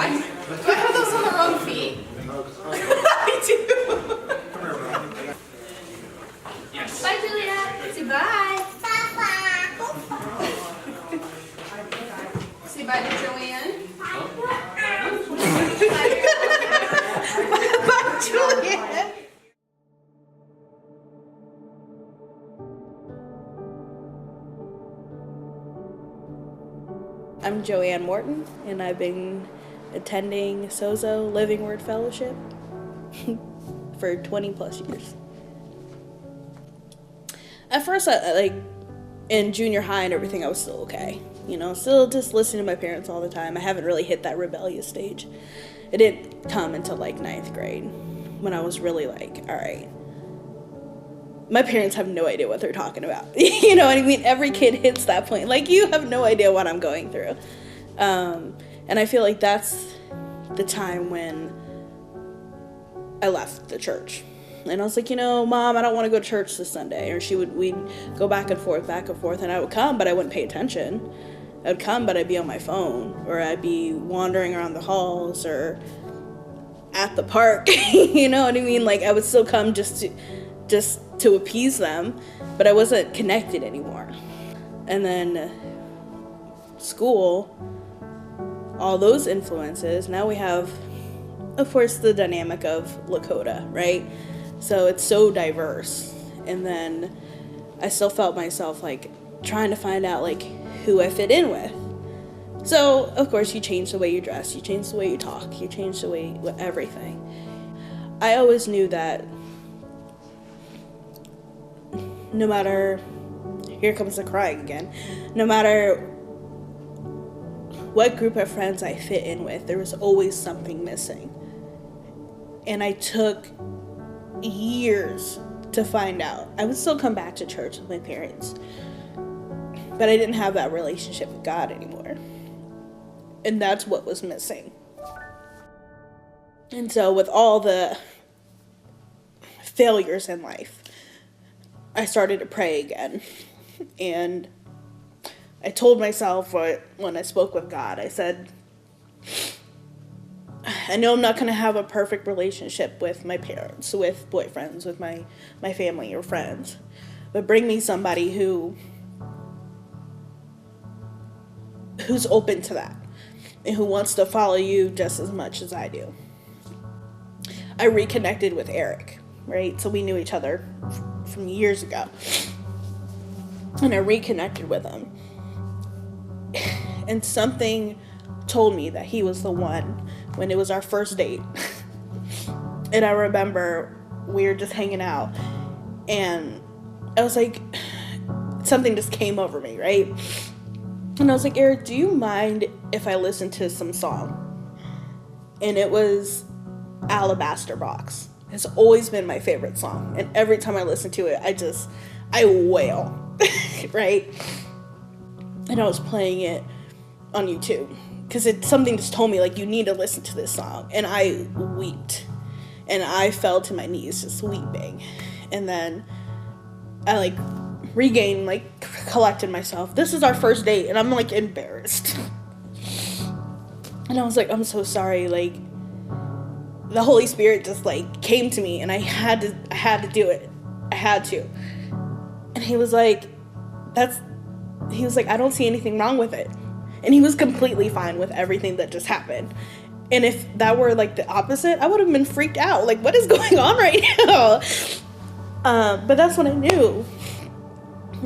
I have those on the wrong feet? I do. Yes. Bye, Julia. Say bye. Say bye to Joann. Bye, Julia. I'm Joann Morton, and I've been attending SOZO Living Word Fellowship for 20 plus years. At first, in junior high and everything, I was still okay. Still just listening to my parents all the time. I haven't really hit that rebellious stage. It didn't come until 9th grade when I was really all right. My parents have no idea what they're talking about. You know what I mean? Every kid hits that point. You have no idea what I'm going through. And I feel like that's the time when I left the church. And I was like, Mom, I don't want to go to church this Sunday. Or we'd go back and forth. And I would come, but I wouldn't pay attention. I would come, but I'd be on my phone. Or I'd be wandering around the halls or at the park. You know what I mean? I would still come just to appease them, but I wasn't connected anymore. And then school, all those influences. Now we have, of course, the dynamic of Lakota, right? So it's so diverse. And then I still felt myself trying to find out who I fit in with. So of course you change the way you dress, you change the way you talk, you change the way everything. I always knew that no matter, here comes the crying again, no matter what group of friends I fit in with, there was always something missing. And I took years to find out. I would still come back to church with my parents, but I didn't have that relationship with God anymore. And that's what was missing. And so with all the failures in life, I started to pray again. And I told myself when I spoke with God, I said, I know I'm not going to have a perfect relationship with my parents, with boyfriends, with my family or friends, but bring me somebody who's open to that and who wants to follow you just as much as I do. I reconnected with Eric, right? So we knew each other from years ago. And I reconnected with him. And something told me that he was the one when it was our first date. And I remember we were just hanging out. And I was something just came over me, right? And I was like, Eric, do you mind if I listen to some song? And it was Alabaster Box. It's always been my favorite song. And every time I listen to it, I wail, right? And I was playing it on YouTube because something just told me, you need to listen to this song. And I wept. And I fell to my knees just weeping. And then I, regained, collected myself. This is our first date, and I'm, embarrassed. And I was like, I'm so sorry, the Holy Spirit just came to me and I had to do it. I had to. And he was like, I don't see anything wrong with it. And he was completely fine with everything that just happened. And if that were the opposite, I would have been freaked out. What is going on right now? But that's what I knew.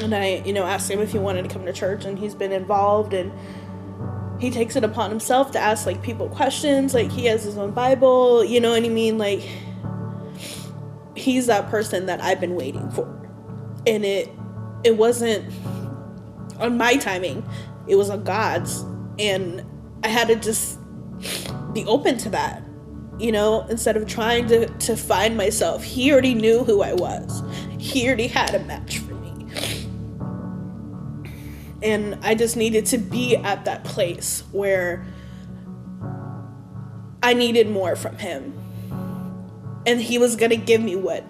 And I, asked him if he wanted to come to church, and he's been involved, and he takes it upon himself to ask people questions. He has his own Bible, you know what I mean? He's that person that I've been waiting for. And it wasn't on my timing, it was on God's. And I had to just be open to that, instead of trying to find myself. He already knew who I was. He already had a match for me. And I just needed to be at that place where I needed more from him. And he was going to give me what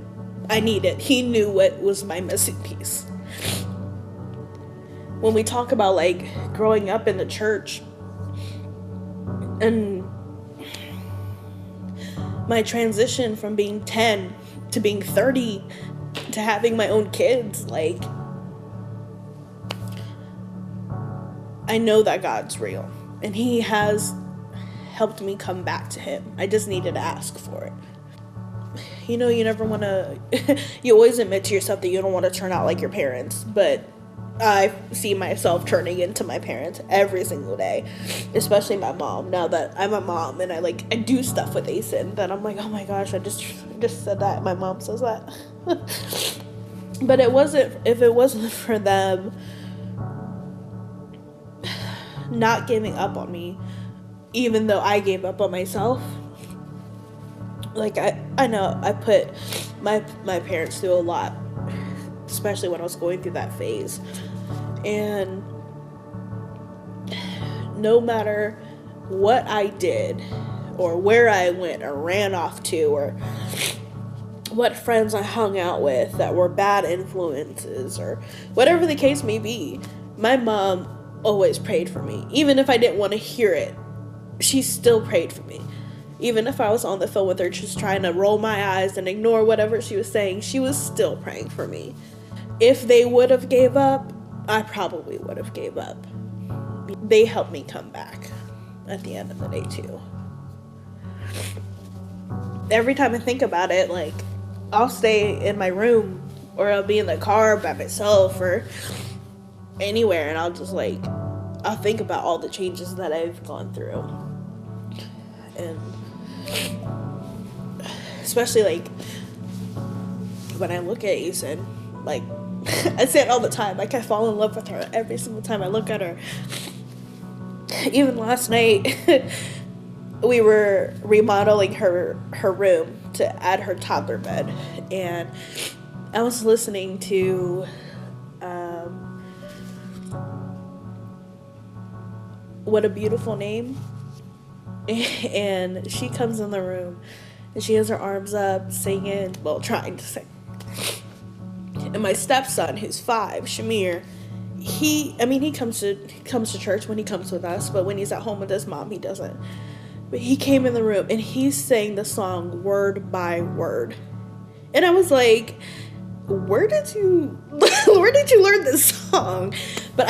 I needed. He knew what was my missing piece. When we talk about growing up in the church and my transition from being 10 to being 30 to having my own kids, like, I know that God's real, and he has helped me come back to him. I just needed to ask for it. You know, you never want to, you always admit to yourself that you don't want to turn out like your parents, but I see myself turning into my parents every single day, especially my mom. Now that I'm a mom and I do stuff with Asen, then I'm like, oh my gosh, I just said that. My mom says that. But if it wasn't for them not giving up on me, even though I gave up on myself, like, I know I put my parents through a lot, especially when I was going through that phase. And no matter what I did or where I went or ran off to or what friends I hung out with that were bad influences or whatever the case may be, my mom always prayed for me. Even if I didn't want to hear it, she still prayed for me. Even if I was on the phone with her just trying to roll my eyes and ignore whatever she was saying, she was still praying for me. If they would have gave up, I probably would have gave up. They helped me come back at the end of the day too. Every time I think about it, like, I'll stay in my room or I'll be in the car by myself or anywhere, and I'll just I'll think about all the changes that I've gone through. And especially when I look at Asen, I say it all the time, I fall in love with her every single time I look at her. Even last night, we were remodeling her room to add her toddler bed, and I was listening to What a Beautiful Name, and she comes in the room and she has her arms up singing, trying to sing. And my stepson, who's 5, Shamir, he comes to church when he comes with us, but when he's at home with his mom, he doesn't. But he came in the room and he sang the song word by word. And I was like, where did you learn this song? But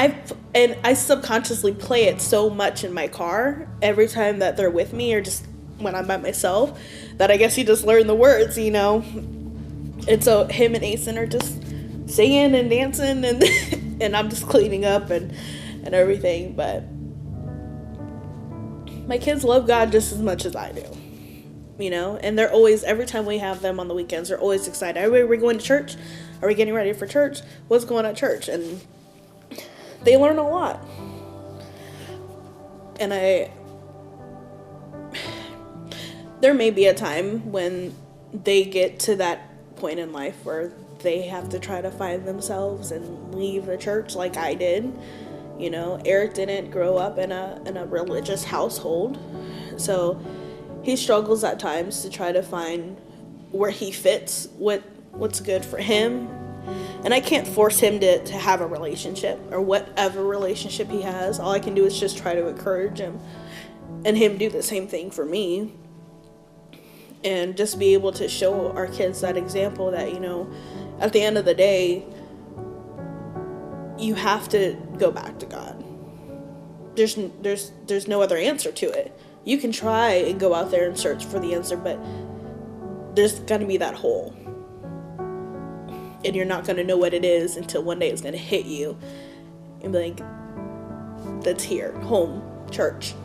I subconsciously play it so much in my car every time that they're with me or just when I'm by myself that I guess you just learn the words, you know. And so him and Asen are just singing and dancing and I'm just cleaning up and everything. But my kids love God just as much as I do, you know, and they're always, every time we have them on the weekends, they're always excited. Are we going to church? Are we getting ready for church? What's going on at church? And they learn a lot. And there may be a time when they get to that point in life where they have to try to find themselves and leave the church like I did. You know, Eric didn't grow up in a religious household, so he struggles at times to try to find where he fits, what's good for him. And I can't force him to have a relationship or whatever relationship he has. All I can do is just try to encourage him and him do the same thing for me. And just be able to show our kids that example that, you know, at the end of the day, you have to go back to God. There's no other answer to it. You can try and go out there and search for the answer, but there's gonna be that hole. And you're not gonna know what it is until one day it's gonna hit you and be like, that's here, home, church.